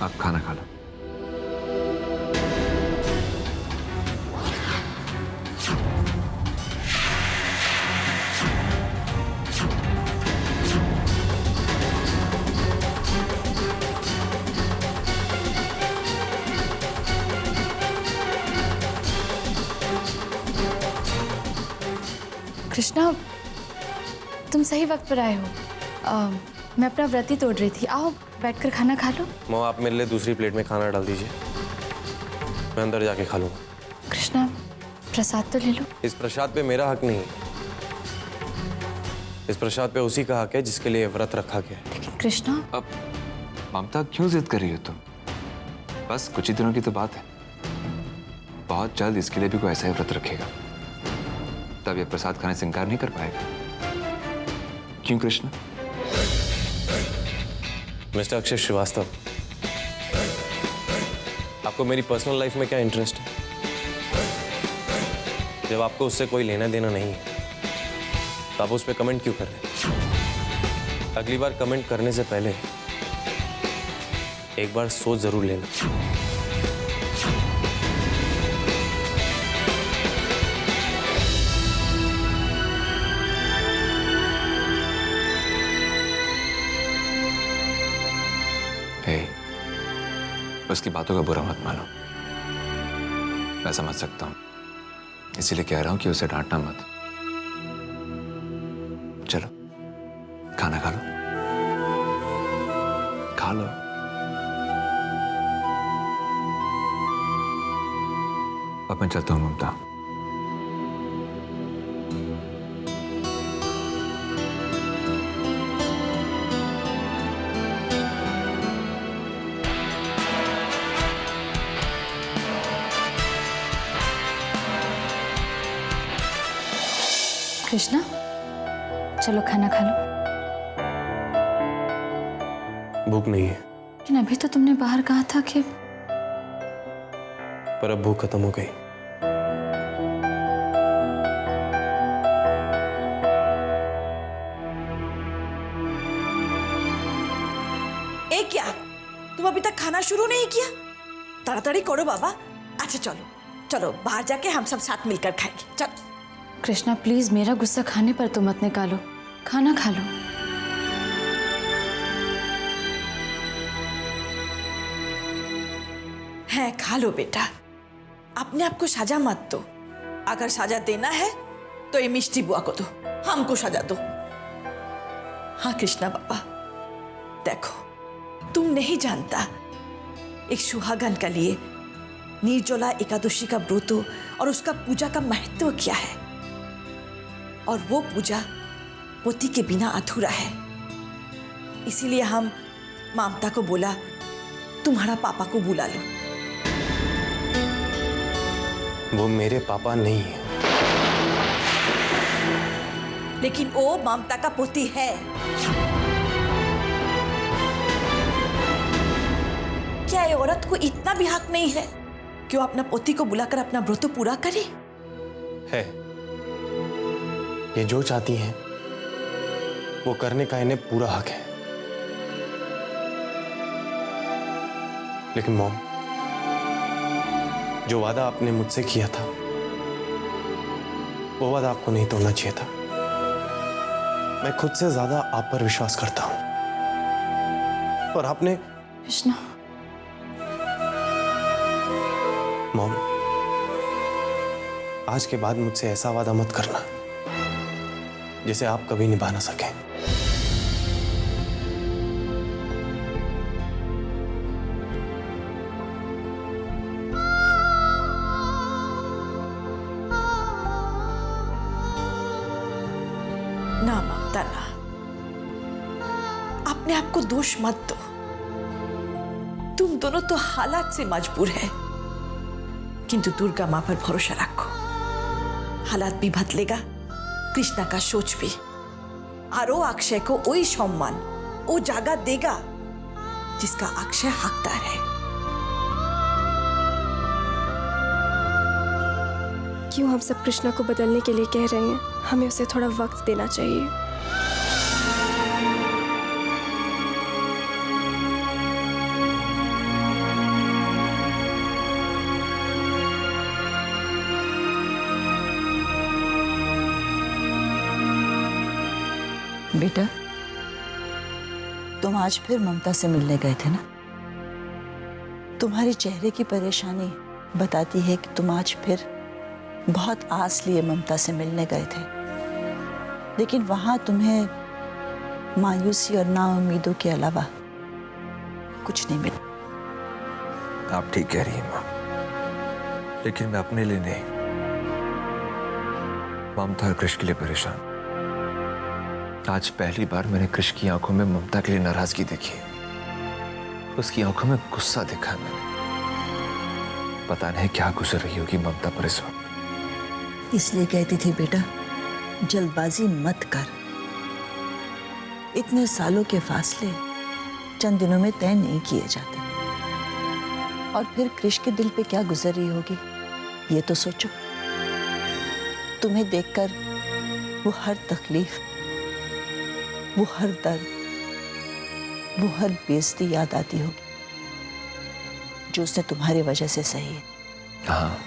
आप खाना खा लो। कृष्णा, तुम सही वक्त पर आए हो। मैं अपना व्रत ही तोड़ रही थी। आओ बैठकर खाना खा लो। माँ, आप मेरे लिए दूसरी प्लेट में खाना डाल दीजिए, मैं अंदर जाके खा लूँगा। कृष्णा, प्रसाद तो ले लो। इस प्रसाद पे मेरा हक नहीं है, इस प्रसाद पे उसी का हक है जिसके लिए व्रत रखा गया है। लेकिन कृष्णा, अब ममता क्यों जिद कर रही हो तुम? बस कुछ ही दिनों की तो बात है, बहुत जल्द इसके लिए भी कोई ऐसा ही व्रत रखेगा, तब ये प्रसाद खाने से इनकार नहीं कर पाएगा। क्यों कृष्णा? मिस्टर अक्षय श्रीवास्तव, आपको मेरी पर्सनल लाइफ में क्या इंटरेस्ट है? जब आपको उससे कोई लेना देना नहीं है तो आप उस पर कमेंट क्यों कर रहे हैं? अगली बार कमेंट करने से पहले एक बार सोच जरूर लेना। उसकी बातों का बुरा मत मानो, मैं समझ सकता हूं, इसीलिए कह रहा हूं कि उसे डांटना मत। चलो खाना खा लो, खा लो। अब मैं चलता हूं ममता। कृष्णा, चलो खाना खा लो। भूख नहीं है। लेकिन अभी तो तुमने बाहर कहा था कि... पर अब भूख खत्म हो गई। ए क्या, तुम अभी तक खाना शुरू नहीं किया? ताड़ाताड़ी करो बाबा। अच्छा चलो चलो, बाहर जाके हम सब साथ मिलकर खाएंगे। चलो। कृष्णा प्लीज, मेरा गुस्सा खाने पर तो मत निकालो, खाना खा लो। है, खा लो बेटा, अपने आप को सजा मत दो। अगर सजा देना है तो ये मिष्टी बुआ को दो, हमको सजा दो। हाँ कृष्णा बाबा, देखो तुम नहीं जानता एक सुहागन के लिए निर्जला एकादशी का व्रत और उसका पूजा का महत्व क्या है, और वो पूजा पति के बिना अधूरा है। इसीलिए हम ममता को बोला तुम्हारा पापा को बुला लो। वो मेरे पापा नहीं है। लेकिन वो ममता का पति है। क्या ये औरत को इतना भी हक नहीं है कि वो अपना पति को बुलाकर अपना व्रत पूरा करे? है, ये जो चाहती हैं वो करने का इन्हें पूरा हक है। लेकिन मॉम, जो वादा आपने मुझसे किया था वो वादा आपको नहीं तोड़ना चाहिए था। मैं खुद से ज्यादा आप पर विश्वास करता हूं, और आपने... कृष्णा, मॉम, आज के बाद मुझसे ऐसा वादा मत करना जिसे आप कभी निभा ना सकें। ना ममता ना, अपने आप को दोष मत दो। तुम दोनों तो हालात से मजबूर है, किंतु दुर्गा मां पर भरोसा रखो। हालात भी बदलेगा, कृष्णा का सोच भी, और वो अक्षय को वही सम्मान, वो जगह देगा जिसका अक्षय हकदार है। क्यों हम सब कृष्णा को बदलने के लिए कह रहे हैं? हमें उसे थोड़ा वक्त देना चाहिए। तुम आज फिर ममता से मिलने गए थे ना? तुम्हारे चेहरे की परेशानी बताती है कि तुम आज फिर बहुत आस लिए ममता से मिलने गए थे, लेकिन वहां तुम्हें मायूसी और नाउम्मीदों के अलावा कुछ नहीं मिला। आप ठीक कह रही हैं माँ, लेकिन मैं अपने लिए नहीं, ममता और कृष के लिए परेशान। आज पहली बार मैंने कृष की आंखों में ममता के लिए नाराजगी देखी है। उसकी आंखों में गुस्सा देखा है मैंने। पता नहीं क्या गुजर रही होगी ममता पर इस वक्त। इसलिए कहती थी बेटा, जल्दबाजी मत कर। इतने सालों के फासले चंद दिनों में तय नहीं किए जाते। और फिर कृष के दिल पे क्या गुजर रही होगी ये तो सोचो। तुम्हें देखकर वो हर तकलीफ, वो हर दर्द, वो हर बेइज्जती याद आती होगी जो उसने तुम्हारी वजह से सही है। हाँ,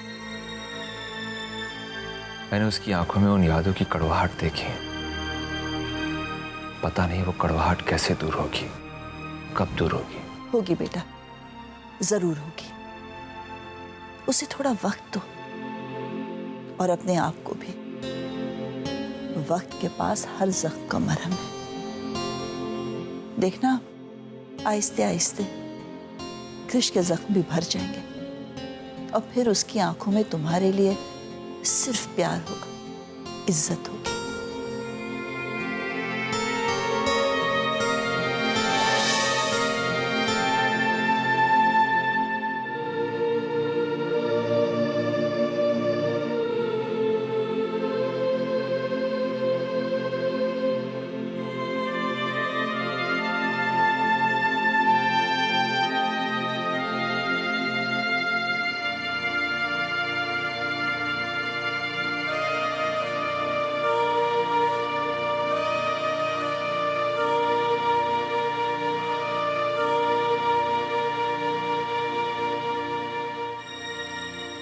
मैंने उसकी आंखों में उन यादों की कड़वाहट देखी है। पता नहीं वो कड़वाहट कैसे दूर होगी, कब दूर होगी। होगी बेटा, जरूर होगी। उसे थोड़ा वक्त दो, और अपने आप को भी। वक्त के पास हर जख्म का मरहम है। देखना, आहिस्ते आहिस्ते कृष के जख्म भी भर जाएंगे, और फिर उसकी आंखों में तुम्हारे लिए सिर्फ प्यार होगा, इज्जत होगी।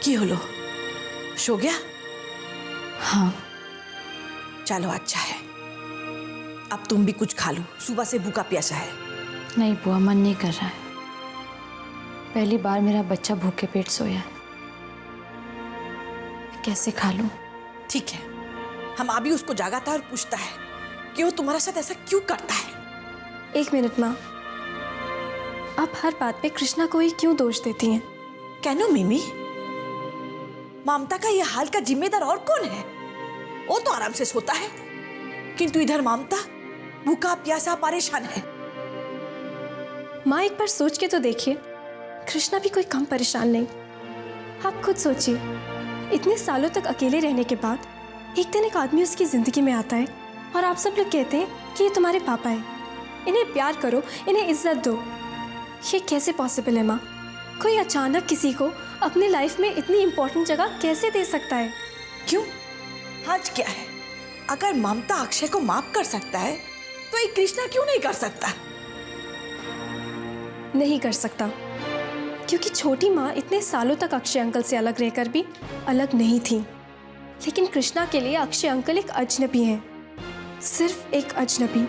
কি হলো, सो गया? हाँ। चलो अच्छा है, अब तुम भी कुछ खा लो, सुबह से भूखा प्यासा है। नहीं बुआ, मन नहीं कर रहा है। पहली बार मेरा बच्चा भूखे पेट सोया है, कैसे खा लूं? ठीक है, हम अभी उसको जागाता है और पूछता है कि वो तुम्हारे साथ ऐसा क्यों करता है। एक मिनट माँ, आप हर बात पे कृष्णा को ही क्यों दोष देती हैं? कैनो मिमी, ममता का यह हाल का जिम्मेदार और कौन है? वो तो आराम से सोता है, किंतु इधर ममता भूखा प्यासा परेशान है। माँ एक बार सोच के तो देखिए, कृष्णा भी कोई कम परेशान नहीं। आप खुद सोचिए, इतने सालों तक अकेले रहने के बाद एक दिन एक आदमी उसकी जिंदगी में आता है और आप सब लोग कहते हैं कि ये तुम्हारे पापा हैं, इन्हें प्यार करो, इन्हें इज्जत दो। ये कैसे पॉसिबल है माँ? कोई अचानक किसी को अपनी लाइफ में इतनी इंपॉर्टेंट जगह कैसे दे सकता है? क्यों, आज क्या है? अगर ममता अक्षय को माफ कर सकता है तो ये कृष्णा क्यों नहीं कर सकता? नहीं कर सकता, क्योंकि छोटी माँ इतने सालों तक अक्षय अंकल से अलग रहकर भी अलग नहीं थी। लेकिन कृष्णा के लिए अक्षय अंकल एक अजनबी हैं, सिर्फ एक अजनबी।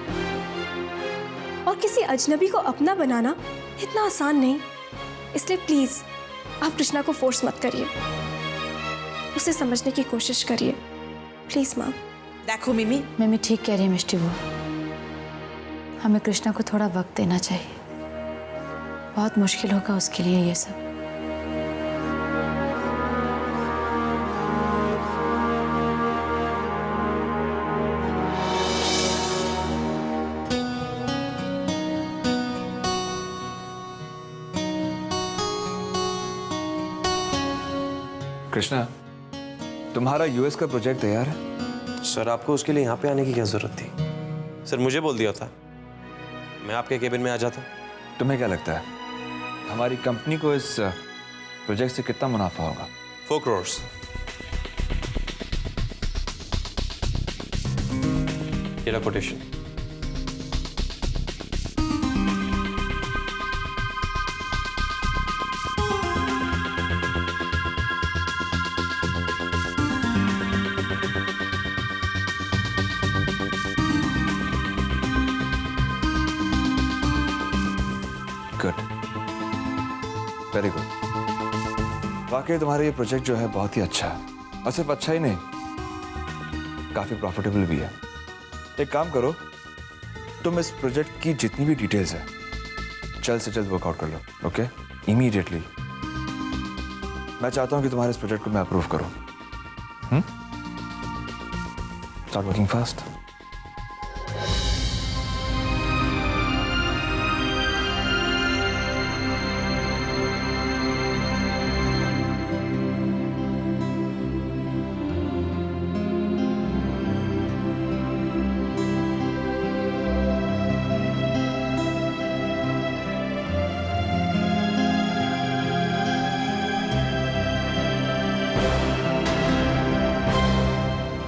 और किसी अजनबी को अपना बनाना इतना आसान नहीं। इसलिए प्लीज आप कृष्णा को फोर्स मत करिए, उसे समझने की कोशिश करिए प्लीज माँ। देखो मिमी, मम्मी ठीक कह रही है मिष्टी बुआ, हमें कृष्णा को थोड़ा वक्त देना चाहिए। बहुत मुश्किल होगा उसके लिए ये सब। कृष्णा, तुम्हारा यूएस का प्रोजेक्ट तैयार है? सर, आपको उसके लिए यहाँ पे आने की क्या जरूरत थी? सर, मुझे बोल दिया था, मैं आपके केबिन में आ जाता। तुम्हें क्या लगता है हमारी कंपनी को इस प्रोजेक्ट से कितना मुनाफा होगा? 4 करोड़। ये रहा कोटेशन। Good, very good. वाकई तुम्हारा ये प्रोजेक्ट जो है बहुत ही अच्छा है, और सिर्फ अच्छा ही नहीं, काफी प्रॉफिटेबल भी है। एक काम करो, तुम इस प्रोजेक्ट की जितनी भी डिटेल्स है जल्द से जल्द वर्कआउट कर लो, ओके? इमीडिएटली। मैं चाहता हूं कि तुम्हारे इस प्रोजेक्ट को मैं अप्रूव करूं। Start working fast.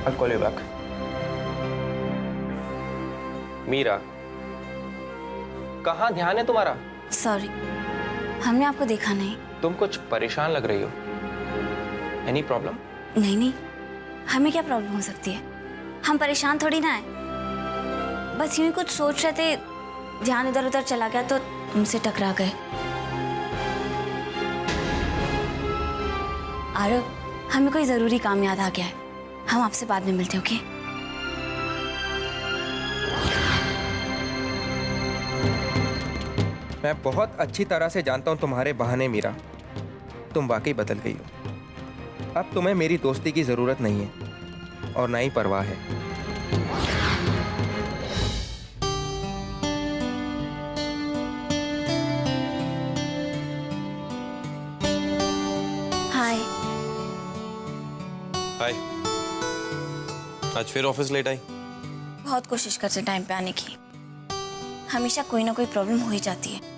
I'll call you back. Meera, कहाँ ध्यान है तुम्हारा? सॉरी, हमने आपको देखा नहीं। तुम कुछ परेशान लग रही हो। Any problem? नहीं नहीं, हमें क्या प्रॉब्लम हो सकती है? हम परेशान थोड़ी ना है, बस यूं ही कुछ सोच रहे थे, ध्यान इधर उधर चला गया तो तुमसे टकरा गए। आरव, हमें कोई जरूरी काम याद आ गया है, हम आपसे बाद में मिलते हैं, ओके? मैं बहुत अच्छी तरह से जानता हूं तुम्हारे बहाने मीरा। तुम वाकई बदल गई हो। अब तुम्हें मेरी दोस्ती की जरूरत नहीं है और ना ही परवाह है। हाय। हाय। आज फिर ऑफिस लेट आई? बहुत कोशिश करते टाइम पे आने की, हमेशा कोई ना कोई प्रॉब्लम हो ही जाती है।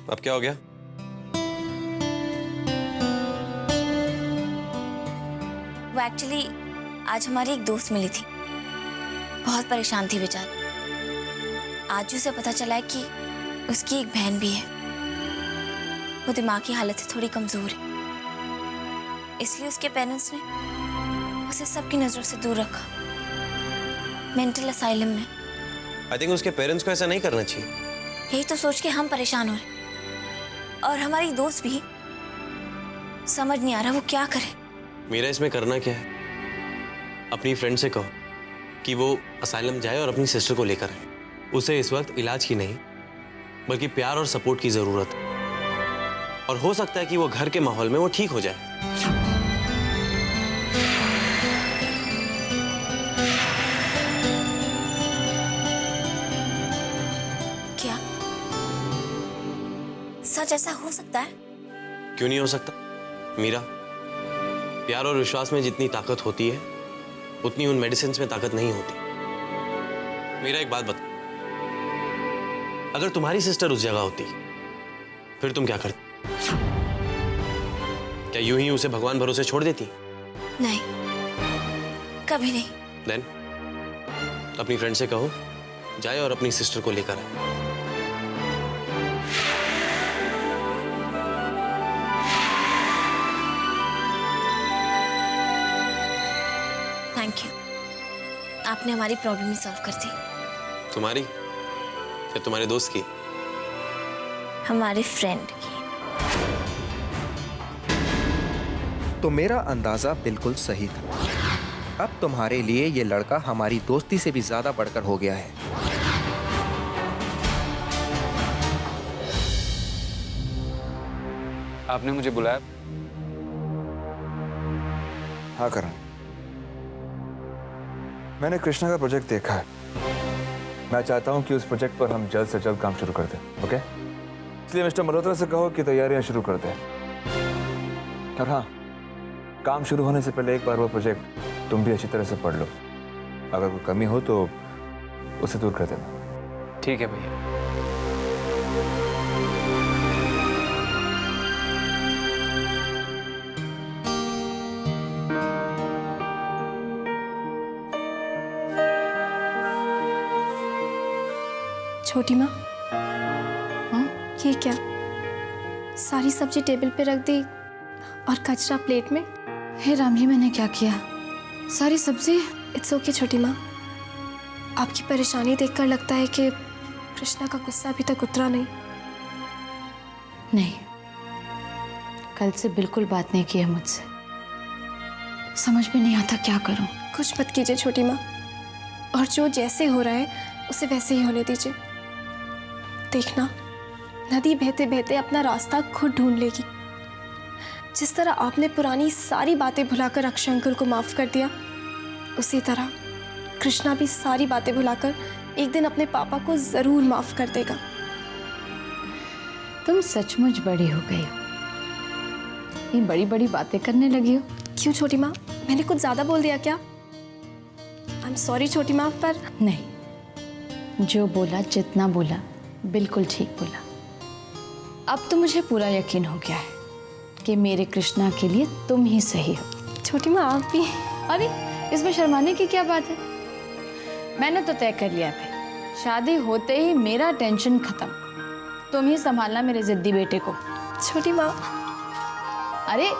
अब क्या हो गया? वो एक्चुअली आज हमारी एक दोस्त मिली थी, बहुत परेशान थी बेचारी। आज उसे पता चला है कि उसकी एक बहन भी है। वो दिमागी हालत से थोड़ी कमजोर है, इसलिए उसके पेरेंट्स ने उसे सबकी नजरों से दूर रखा, मेंटल असाइलम में। आई थिंक उसके पेरेंट्स को ऐसा नहीं करना चाहिए। यही तो सोच के हम परेशान हो रहे, और हमारी दोस्त भी। समझ नहीं आ रहा वो क्या करे। मेरा इसमें करना क्या है? अपनी फ्रेंड से कहो कि वो असाइलम जाए और अपनी सिस्टर को लेकर आए। उसे इस वक्त इलाज की नहीं, बल्कि प्यार और सपोर्ट की जरूरत है, और हो सकता है कि वो घर के माहौल में वो ठीक हो जाए। क्या सच ऐसा हो सकता है? क्यों नहीं हो सकता मीरा? प्यार और विश्वास में जितनी ताकत होती है, उतनी उन मेडिसिन में ताकत नहीं होती। मेरा एक बात बता, अगर तुम्हारी सिस्टर उस जगह होती, फिर तुम क्या करती? क्या यूं ही उसे भगवान भरोसे छोड़ देती? नहीं, कभी नहीं। देन अपनी फ्रेंड से कहो जाए और अपनी सिस्टर को लेकर आए। थैंक यू, आपने हमारी प्रॉब्लम ही सॉल्व कर दी। तुम्हारी? या तुम्हारे दोस्त की? हमारे फ्रेंड की। तो मेरा अंदाजा बिल्कुल सही था। अब तुम्हारे लिए ये लड़का हमारी दोस्ती से भी ज्यादा बढ़कर हो गया है। आपने मुझे बुलाया? हाँ करण, मैंने कृष्णा का प्रोजेक्ट देखा है। मैं चाहता हूं कि उस प्रोजेक्ट पर हम जल्द से जल्द काम शुरू कर दें, ओके? इसलिए मिस्टर मल्होत्रा से कहो कि तैयारियां शुरू कर दें। और हाँ, काम शुरू होने से पहले एक बार वो प्रोजेक्ट तुम भी अच्छी तरह से पढ़ लो। अगर कोई कमी हो तो उसे दूर कर देना। ठीक है भैया। छोटी माँ, ये क्या? सारी सब्जी टेबल पे रख दी और कचरा प्लेट में। हे राम, ही मैंने क्या किया? सारी सब्जी। इट्स ओके छोटी माँ, आपकी परेशानी देखकर लगता है कि कृष्णा का गुस्सा अभी तक उतरा नहीं। नहीं, कल से बिल्कुल बात नहीं की है मुझसे। समझ में नहीं आता क्या करूं। कुछ मत कीजिए छोटी माँ, और जो जैसे हो रहा है उसे वैसे ही होने दीजिए। देखना, नदी बहते बहते अपना रास्ता खुद ढूंढ लेगी। जिस तरह आपने पुरानी सारी बातें भुलाकर अक्षय अंकल को माफ कर दिया, उसी तरह कृष्णा भी सारी बातें भुलाकर एक दिन अपने पापा को जरूर माफ कर देगा। तुम सचमुच बड़ी हो गई हो, ये बड़ी बड़ी बातें करने लगी हो। क्यों छोटी माँ, मैंने कुछ ज्यादा बोल दिया क्या? आई एम सॉरी छोटी माँ, पर नहीं, जो बोला, जितना बोला, बिल्कुल ठीक बोला। अब तो मुझे पूरा यकीन हो गया है कि मेरे कृष्णा के लिए तुम ही सही हो। छोटी माँ आप भी। अरे इसमें शर्माने की क्या बात है? मैंने तो तय कर लिया भाई, शादी होते ही मेरा टेंशन खत्म। तुम ही संभालना मेरे जिद्दी बेटे को। छोटी माँ। अरे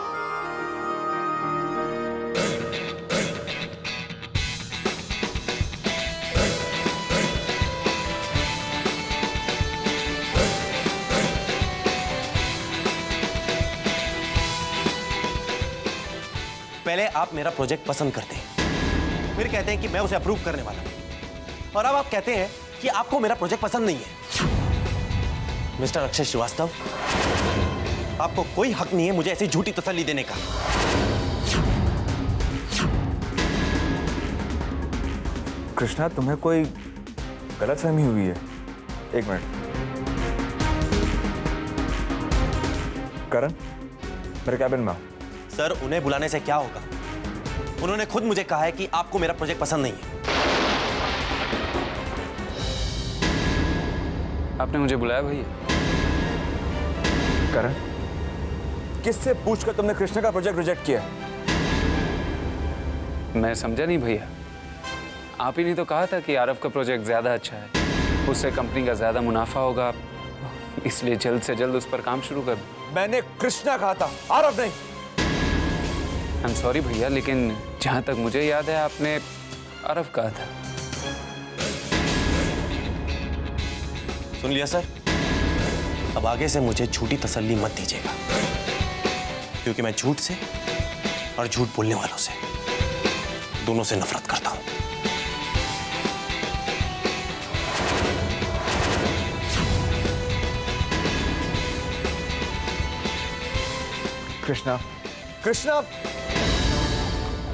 पहले आप मेरा प्रोजेक्ट पसंद करते हैं, फिर कहते हैं कि मैं उसे अप्रूव करने वाला हूं, और अब आप कहते हैं कि आपको मेरा प्रोजेक्ट पसंद नहीं है। मिस्टर अक्षय श्रीवास्तव, आपको कोई हक नहीं है मुझे ऐसी झूठी तसल्ली देने का। कृष्णा, तुम्हें कोई गलतफहमी हुई है। एक मिनट। करण, मेरे कैबिन में आओ। सर, उन्हें बुलाने से क्या होगा? उन्होंने खुद मुझे कहा है कि आपको मेरा प्रोजेक्ट पसंद नहीं है। आपने मुझे बुलाया भैया? करण, किससे पूछकर तुमने कृष्णा का प्रोजेक्ट रिजेक्ट किया? मैं समझा नहीं भैया। आप ही ने तो कहा था कि आरव का प्रोजेक्ट ज्यादा अच्छा है, उससे कंपनी का ज्यादा मुनाफा होगा, इसलिए जल्द से जल्द उस पर काम शुरू कर दो। मैंने कृष्णा कहा था, आरव नहीं। आई एम सॉरी भैया, लेकिन जहां तक मुझे याद है आपने आरव कहा था। सुन लिया सर, अब आगे से मुझे झूठी तसल्ली मत दीजिएगा, क्योंकि मैं झूठ से और झूठ बोलने वालों से दोनों से नफरत करता हूं। कृष्णा, कृष्णा,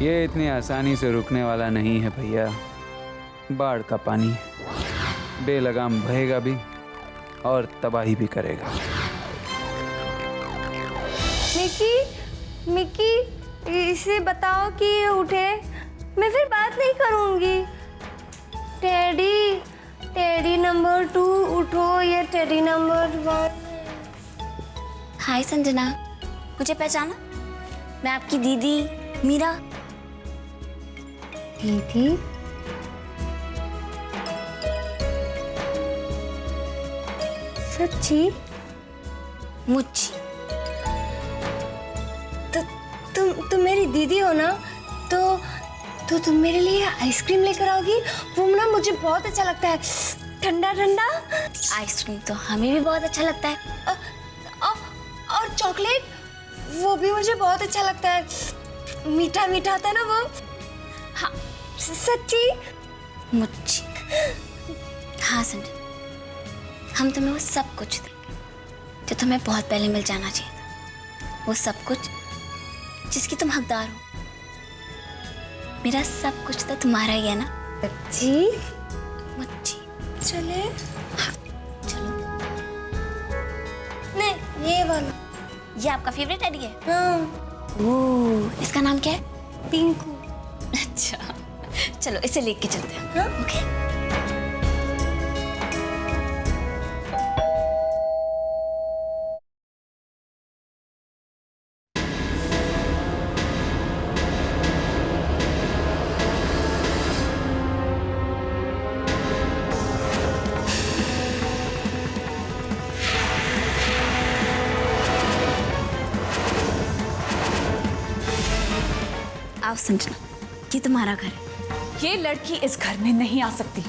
ये इतनी आसानी से रुकने वाला नहीं है भैया। बाढ़ का पानी है, बेलगाम बहेगा भी और तबाही भी करेगा। मिकी, इसे बताओ कि ये उठे, मैं फिर बात नहीं करूंगी। टेडी नंबर 2 उठो, ये टेडी नंबर 1। हाय संजना, मुझे पहचाना? मैं आपकी दीदी मीरा। दीदी? सच्ची? मुच्ची। तुम मेरी दीदी हो ना? तो तुम मेरे लिए आइसक्रीम लेकर आओगी? वो ना मुझे बहुत अच्छा लगता है, ठंडा ठंडा। आइसक्रीम तो हमें भी बहुत अच्छा लगता है। और चॉकलेट, वो भी मुझे बहुत अच्छा लगता है, मीठा मीठा था ना वो। हाँ। सच्ची? मुच्ची। हाँ संजना, हम तुम्हें वो सब कुछ देंगे जो तुम्हें बहुत पहले मिल जाना चाहिए था। वो सब कुछ जिसकी तुम हकदार हो। मेरा सब कुछ तो तुम्हारा ही है ना? सच्ची? मुच्ची। चले? हाँ चलो। नहीं, ये वाला। ये आपका फेवरेट टेडी है? हाँ। ओह, इसका नाम क्या है? पिंकू। अच्छा, चलो इसे लेके चलते हैं। हाँ? ओके। आओ संजना, ये तुम्हारा घर है। ये लड़की इस घर में नहीं आ सकती।